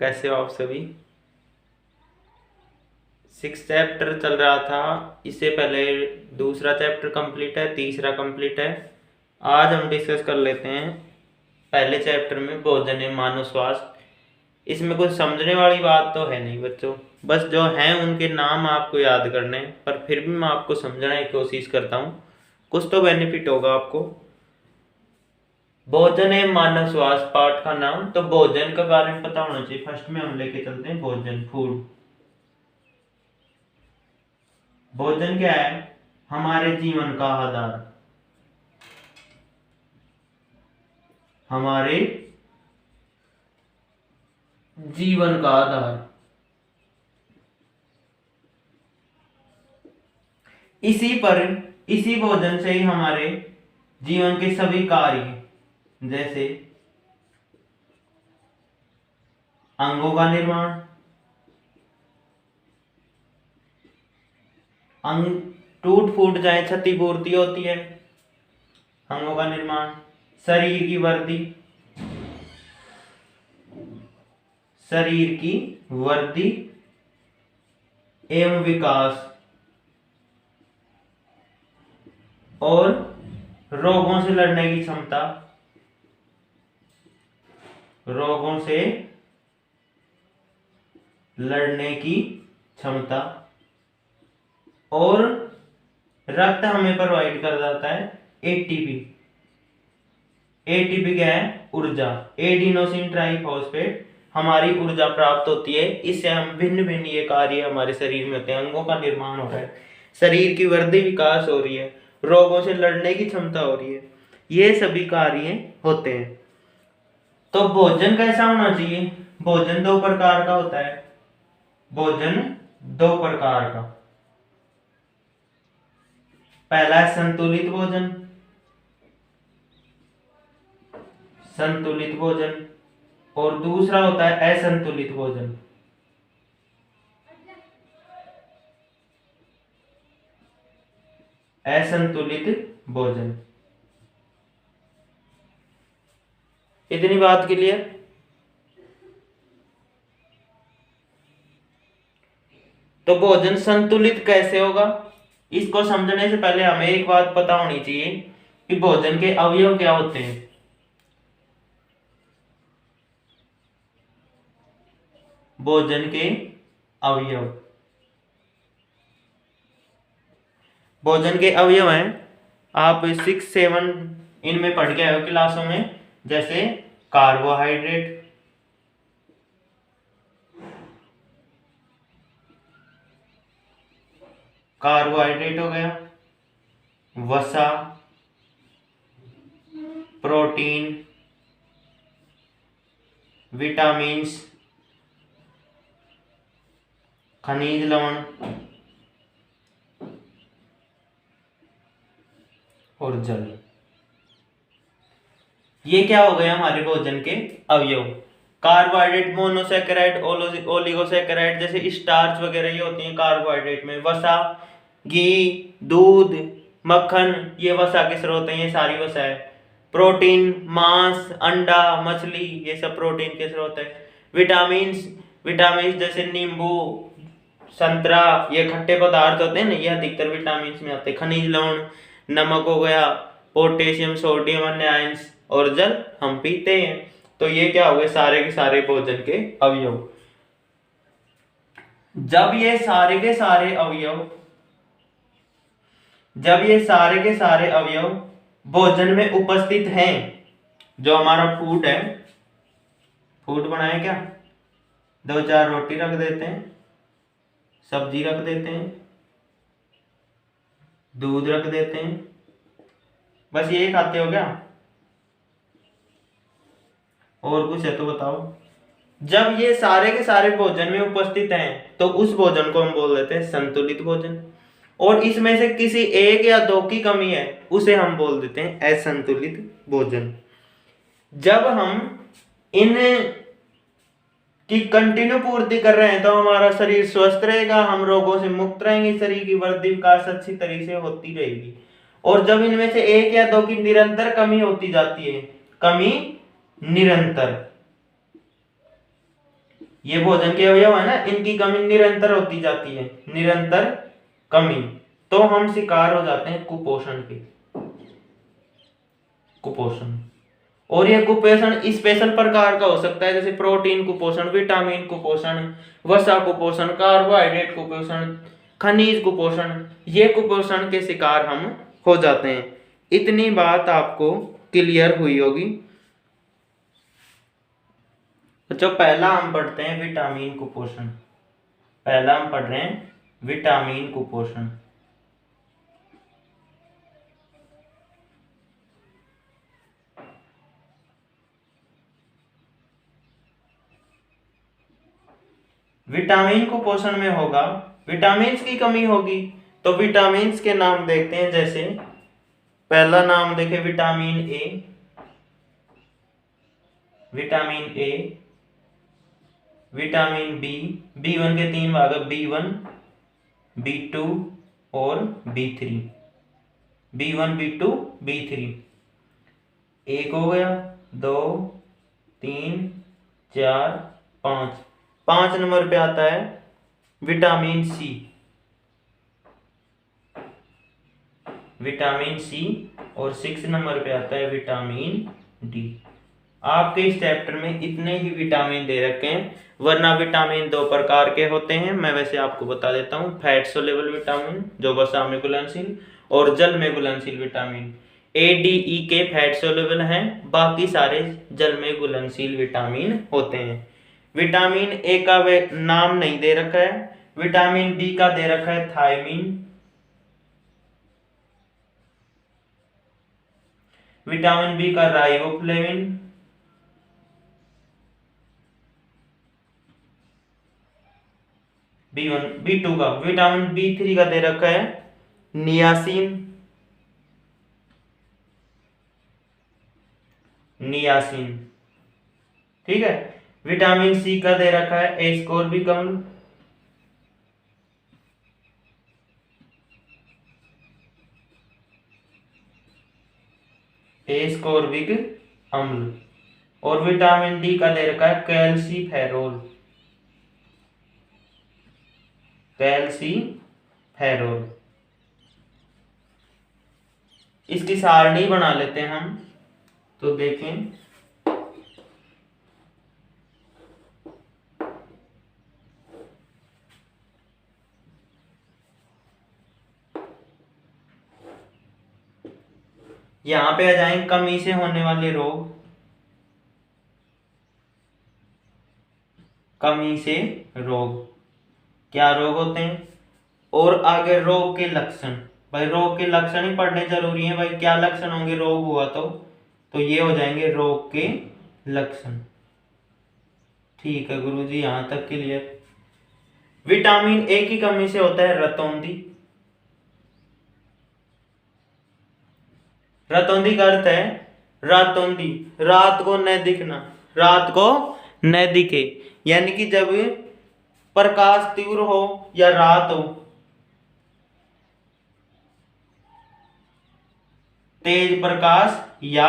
कैसे हो आप सभी। 6 चैप्टर चल रहा था, इससे पहले दूसरा चैप्टर कंप्लीट है, तीसरा कंप्लीट है। आज हम डिस्कस कर लेते हैं पहले चैप्टर में भोजन एवं मानव स्वास्थ्य। इसमें कुछ समझने वाली बात तो है नहीं बच्चों, बस जो हैं उनके नाम आपको याद करने हैं, पर फिर भी मैं आपको समझाने की कोशिश करता हूँ, कुछ तो बेनिफिट होगा आपको। भोजन एवं मानव स्वास्थ्य पाठ का नाम, तो भोजन के बारे में पता होना चाहिए। फर्स्ट में हम लेके चलते हैं भोजन, फूड। भोजन क्या है? हमारे जीवन का आधार, हमारे जीवन का आधार। इसी भोजन से ही हमारे जीवन के सभी कार्य, जैसे अंगों का निर्माण, अंग टूट फूट जाए, क्षतिपूर्ति होती है, अंगों का निर्माण, शरीर की वृद्धि, शरीर की वृद्धि एवं विकास, और रोगों से लड़ने की क्षमता, रोगों से लड़ने की क्षमता, और रक्त हमें प्रोवाइड कर जाता है एटीपी। एटीपी क्या है? ऊर्जा। एडिनोसिन ट्राइफॉस्फेट, हमारी ऊर्जा प्राप्त होती है, इससे हम भिन्न भिन्न ये कार्य हमारे शरीर में होते हैं। अंगों का निर्माण हो रहा है, शरीर की वृद्धि विकास हो रही है, रोगों से लड़ने की क्षमता हो रही है, ये सभी कार्य होते हैं। तो भोजन कैसा होना चाहिए? भोजन दो प्रकार का होता है। भोजन दो प्रकार का, पहला है संतुलित भोजन, संतुलित भोजन, और दूसरा होता है असंतुलित भोजन। असंतुलित भोजन। इतनी बात क्लियर? तो भोजन संतुलित कैसे होगा, इसको समझने से पहले हमें एक बात पता होनी चाहिए कि भोजन के अवयव क्या होते हैं। भोजन के अवयव, भोजन के अवयव हैं, आप 6-7 इनमें पढ़ के आए हो क्लासों में, जैसे कार्बोहाइड्रेट, कार्बोहाइड्रेट हो गया, वसा, प्रोटीन, विटामिन्स, खनिज लवण और जल। ये क्या हो गया हमारे भोजन के अवयव। कार्बोहाइड्रेट, मोनोसैकेराइड, ओलिगोसैकेराइड, जैसे स्टार्च वगैरह ये होती हैं कार्बोहाइड्रेट में। वसा, घी, दूध, मक्खन, ये वसा के स्रोत हैं, ये सारी वसा है। प्रोटीन, मांस, अंडा, मछली, ये सब प्रोटीन के स्रोत है। विटामिन्स, विटामिन्स जैसे नींबू, संतरा, ये खट्टे पदार्थ होते हैं ना, ये अधिकतर विटामिन्स में आते हैं। खनिज लवण, नमक हो गया, पोटेशियम, सोडियम, अन्य आयंस, और जल हम पीते हैं। तो ये क्या हो गए सारे के सारे भोजन के अवयव। जब ये सारे के सारे अवयव, जब ये सारे के सारे अवयव भोजन में उपस्थित हैं, जो हमारा फूड है, फूड बनाए क्या, 2-4 रोटी रख देते हैं, सब्जी रख देते हैं, दूध रख देते हैं, बस ये खाते हो क्या? और कुछ है तो बताओ। जब ये सारे के सारे भोजन में उपस्थित हैं, तो उस भोजन को हम बोल देते हैं संतुलित भोजन। और इसमें से किसी एक या दो की कमी है, उसे हम बोल देते हैं असंतुलित भोजन। जब हम इन की कंटिन्यू पूर्ति कर रहे हैं, तो हमारा शरीर स्वस्थ रहेगा, हम रोगों से मुक्त रहेंगे, शरीर की वृद्धि विकास अच्छी तरीके से होती रहेगी। और जब इनमें से एक या दो की निरंतर कमी होती जाती है, कमी निरंतर, ये भोजन के अवयव है ना, इनकी कमी निरंतर होती जाती है, निरंतर कमी, तो हम शिकार हो जाते हैं कुपोषण के, कुपोषण। और ये कुपोषण स्पेशल प्रकार का हो सकता है, जैसे प्रोटीन कुपोषण, विटामिन कुपोषण, वसा कुपोषण, कार्बोहाइड्रेट कुपोषण, खनिज कुपोषण, ये कुपोषण के शिकार हम हो जाते हैं। इतनी बात आपको क्लियर हुई होगी। तो पहला हम पढ़ते हैं विटामिन कुपोषण। पहला हम पढ़ रहे हैं विटामिन कुपोषण। विटामिन कुपोषण में होगा, विटामिन्स की कमी होगी, तो विटामिन्स के नाम देखते हैं। जैसे पहला नाम देखें vitamin A, vitamin A, vitamin B, B one के 3 भाग, बी1, बी2 और बी3, बी1, बी2, बी3। एक हो गया, 2, 3, 4, 5। 5 नंबर पे आता है विटामिन सी, विटामिन सी। और 6 नंबर पे आता है विटामिन डी। आपके इस चैप्टर में इतने ही विटामिन दे रखे हैं, वरना विटामिन 2 प्रकार के होते हैं। मैं वैसे आपको बता देता हूँ, फैट सोल्युबल विटामिन जो वसा में घुलनशील, और जल में घुलनशील विटामिन। ए, डी, ई के फैट सोल्युबल हैं, बाकी सारे जल में घुलनशील विटामिन होते हैं। विटामिन ए का वे नाम नहीं दे रखा है, विटामिन डी का दे रखा है थायमीन, विटामिन बी का राइबोफ्लेविन, बी1, बी2 का, विटामिन बी3 का दे रखा है नियासिन, नियासिन, ठीक है। विटामिन सी का दे रखा है एस्कोर्बिक अम्ल, एस्कोर्बिक अम्ल। और विटामिन डी का दे रखा है कैल्सीफेरोल, कैल्सीफेरोल। इसकी सारणी बना लेते हैं हम, तो देखें यहां पे आ जाएंगे कमी से होने वाले रोग, कमी से रोग क्या रोग होते हैं, और आगे रोग के लक्षण। भाई रोग के लक्षण ही पढ़ने जरूरी है, भाई क्या लक्षण होंगे रोग हुआ तो ये हो जाएंगे रोग के लक्षण। ठीक है गुरुजी, यहां तक क्लियर। विटामिन ए की कमी से होता है रतौंधी। रतौंधी का अर्थ है रातौंधी, रात को न दिखना, रात को न दिखे, यानी कि जब प्रकाश तीव्र हो या रात हो, तेज प्रकाश या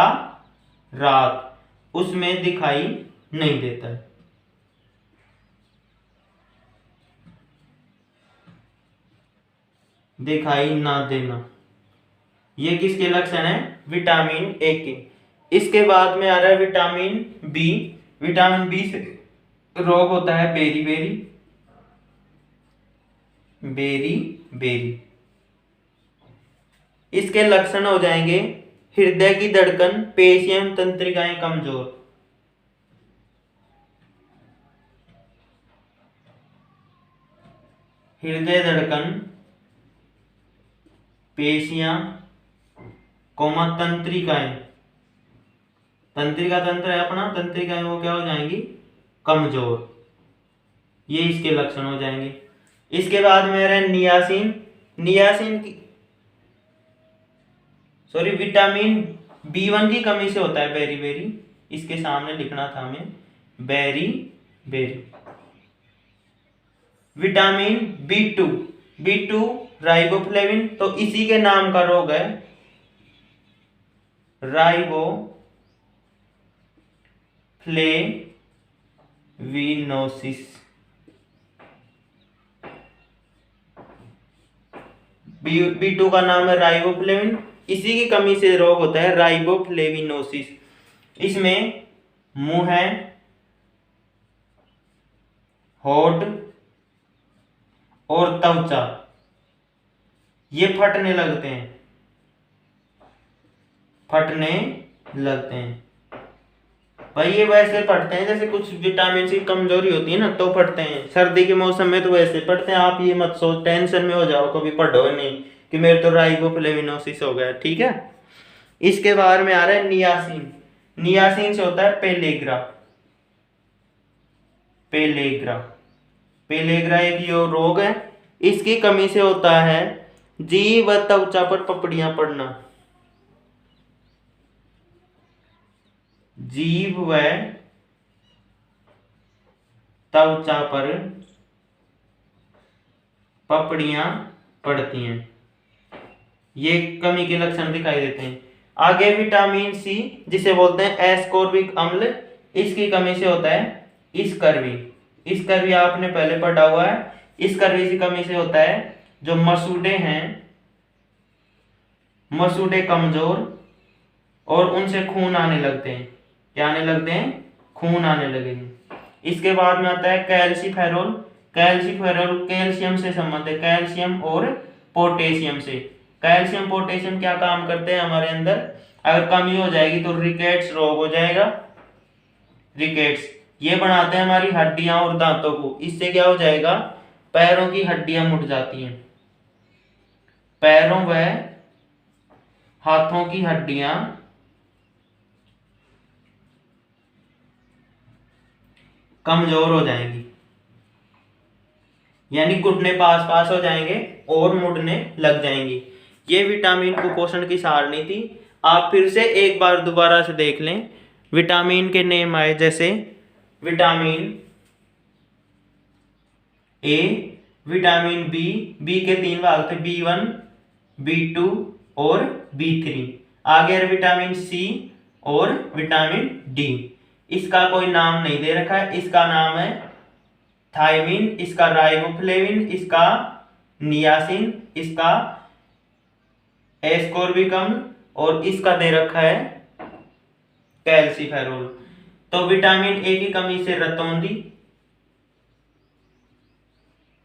रात, उसमें दिखाई नहीं देता है। दिखाई ना देना, ये किसके लक्षण है, विटामिन ए के। इसके बाद में आ रहा है विटामिन बी। विटामिन बी से रोग होता है बेरी बेरी, बेरी बेरी। इसके लक्षण हो जाएंगे हृदय की धड़कन, पेशियां, तंत्रिकाएं कमजोर। हृदय धड़कन, पेशियां, कोमा तंत्रिकाएं, तंत्रिका तंत्र है अपना, तंत्रिकाएं वो क्या हो जाएंगी, कमजोर। ये इसके लक्षण हो जाएंगे। इसके बाद में रहे नियासिन। नियासिन की सॉरी विटामिन बी1 की कमी से होता है बेरी बेरी, इसके सामने लिखना था हमें बेरी बेरी। विटामिन बी2, बी2 राइबोफ्लेविन, तो इसी के नाम का रोग है राइबोफ्लेविन फ्लेविनोसिस। B2 का नाम है राइबोफ्लेविन, इसी की कमी से रोग होता है राइबोफ्लेविनोसिस। इसमें मुंह है, होठ और त्वचा ये फटने लगते हैं, भाई ये वैसे फटते हैं जैसे कुछ विटामिन की कमजोरी होती है ना तो फटते हैं। सर्दी के मौसम में तो वैसे फटते हैं। आप ये मत सोच, टेंशन में हो जाओ कभी पढ़ो नहीं कि मेरे तो राइबोफ्लेविनोसिस हो गया, ठीक है। इसके बारे में आ रहा है नियासिन। नियासिन से होता है पेलेग्रा। पेलेग्रा एक यो रोग है, इसकी कमी से होता है जीभ व त्वचा पर पपड़ियां पड़ना। जीभ व त्वचा पर पपड़ियां पड़ती हैं, ये कमी के लक्षण दिखाई देते हैं। आगे विटामिन सी जिसे बोलते हैं एस्कॉर्बिक अम्ल, इसकी कमी से होता है स्कर्वी आपने पहले पढ़ा हुआ है। स्कर्वी की कमी से होता है जो मसूड़े हैं, मसूड़े कमजोर और उनसे खून आने लगते हैं। क्या आने लगते हैं? खून आने लगेंगे। इसके बाद में आता है कैल्सीफेरोल। कैल्सीफेरोल कैल्शियम से संबंधित है, कैल्शियम और पोटेशियम से। कैल्शियम पोटेशियम क्या काम करते हैं हमारे अंदर? अगर कमी हो जाएगी तो रिकेट्स रोग हो जाएगा। रिकेट्स ये बनाते हैं हमारी हड्डियां और दांतों को। इससे क्या हो जाएगा? पैरों की हड्डियां मुड़ जाती हैं, पैरों व हाथों की हड्डियां कमजोर हो जाएंगी, यानी घुटने पास हो जाएंगे और मुड़ने लग जाएंगी। ये विटामिन कुपोषण की सारणी थी। आप फिर से एक बार दोबारा से देख लें। विटामिन के नेम आए जैसे vitamin A, vitamin B, B के 3 भाग थे, B1, B2 और B3। आगे विटामिन सी और विटामिन डी। इसका कोई नाम नहीं दे रखा है, इसका नाम है थायमिन, इसका राइबोफ्लेविन, इसका नियासिन, इसका एस्कॉर्बिक अम्ल और इसका दे रखा है कैल्सीफेरोल। तो विटामिन ए की कमी से रतौंधी,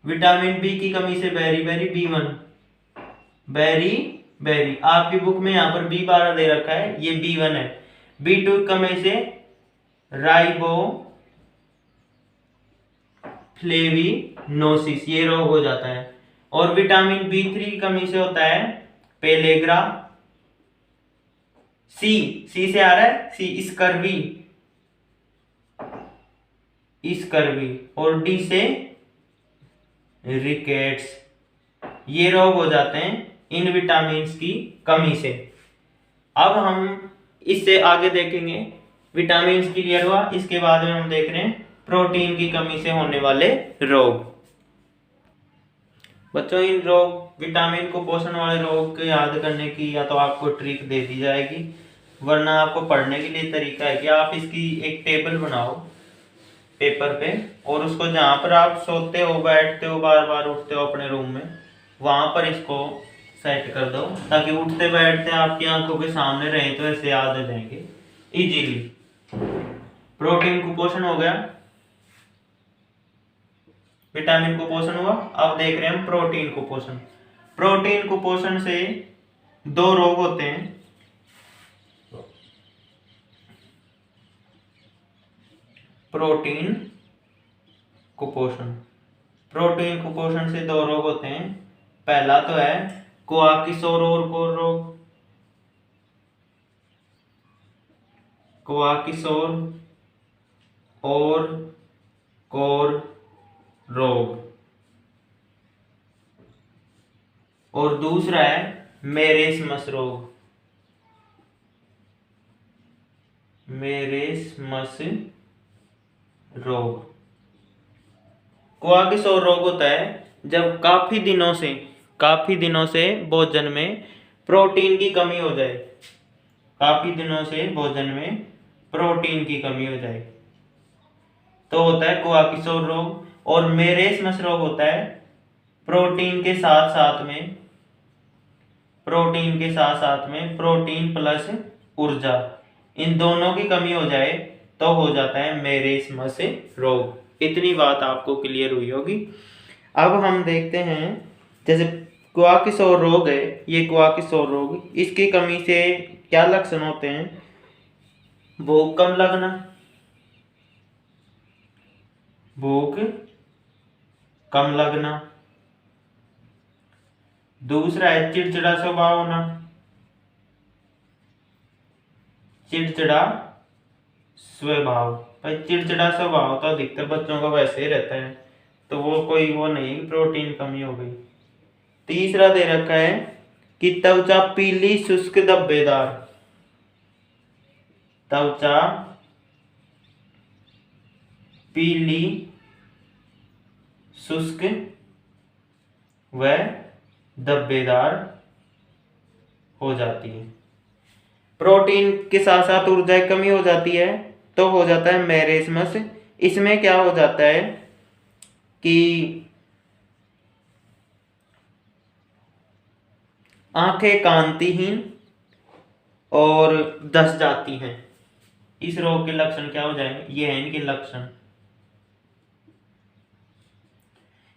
विटामिन बी की कमी से बेरी B1, बेरी आपकी बुक में यहाँ पर B12 दे रखा है, ये B1 है। B2 की कमी से राइबोफ्लेविनोसिस ये रोग हो जाता है। और विटामिन B3 की कमी से होता है पेलेग्रा। सी से आ रहा है स्कर्वी और डी से रिकेट्स, ये रोग हो जाते हैं इन विटामिन की कमी से। अब हम इससे आगे देखेंगे, विटामिन क्लियर हुआ, इसके बाद में हम देख रहे हैं प्रोटीन की कमी से होने वाले रोग। बच्चों इन रोग विटामिन कुपोषण वाले रोग को याद करने की या तो आपको ट्रिक दे दी जाएगी, वरना आपको पढ़ने के लिए तरीका है कि आप इसकी एक टेबल बनाओ पेपर पे और उसको जहाँ पर आप सोते हो, बैठते हो, बार बार उठते हो अपने रूम में, वहां पर इसको सेट कर दो ताकि उठते बैठते आपकी आंखों के सामने रहे तो ऐसे याद हो जाएंगे इजीली। प्रोटीन कुपोषण हो गया, विटामिन कुपोषण हुआ। अब देख रहे हैं हम प्रोटीन कुपोषण। प्रोटीन कुपोषण से 2 रोग होते हैं। प्रोटीन कुपोषण से 2 रोग होते हैं। पहला तो है कोआकिसोर और कोर रोग। कोआकिसोर और कोर रोग। और दूसरा है मेरेस्मस रोग। कोआकिसोर रोग होता है जब काफी दिनों से भोजन में प्रोटीन की कमी हो जाए। काफी दिनों से भोजन में प्रोटीन की कमी हो जाए। तो होता है कुआकिसोर रोग। और मेरेस्मस रोग होता है प्रोटीन के साथ साथ में प्रोटीन प्लस ऊर्जा, इन दोनों की कमी हो जाए तो हो जाता है मेरेस्मस रोग। इतनी बात आपको क्लियर हुई होगी। अब हम देखते हैं जैसे कुआकिसोर रोग है, ये कुआकिसोर रोग, इसकी कमी से क्या लक्षण होते हैं? भूख कम लगना, भूख कम लगना। दूसरा है चिड़चिड़ा स्वभाव होना, चिड़चिड़ा स्वभाव। भाई चिड़चिड़ा स्वभाव तो अधिकतर बच्चों का वैसे ही रहता है, तो वो कोई वो नहीं कि प्रोटीन कमी हो गई। तीसरा दे रखा है कि त्वचा पीली शुष्क धब्बेदार, त्वचा पीली शुष्क व धब्बेदार हो जाती है। प्रोटीन के साथ साथ ऊर्जा की कमी हो जाती है तो हो जाता है मेरेस्मस। इसमें क्या हो जाता है कि आंखें कांतिहीन और धस जाती हैं। इस रोग के लक्षण क्या हो जाएंगे? ये हैं इनके लक्षण।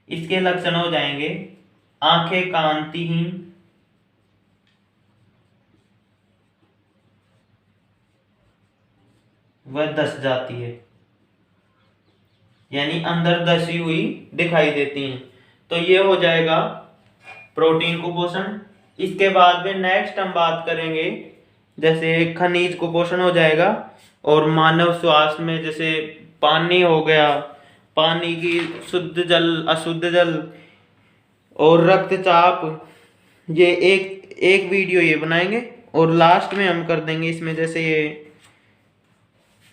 इसके लक्षण हो जाएंगे आंखें कांतिहीन, वह धस जाती है, यानी अंदर धसी हुई दिखाई देती हैं। तो ये हो जाएगा प्रोटीन कुपोषण। इसके बाद में नेक्स्ट हम बात करेंगे जैसे खनिज कुपोषण हो जाएगा। और मानव स्वास्थ्य में जैसे पानी हो गया, पानी की शुद्ध जल, अशुद्ध जल और रक्तचाप, ये एक वीडियो ये बनाएंगे। और लास्ट में हम कर देंगे इसमें जैसे ये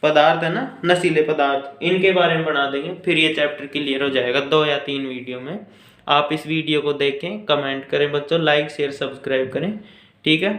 पदार्थ है ना, नशीले पदार्थ, इनके बारे में बना देंगे। फिर ये चैप्टर क्लियर हो जाएगा 2 या 3 वीडियो में। आप इस वीडियो को देखें, कमेंट करें बच्चों, लाइक शेयर सब्सक्राइब करें, ठीक है।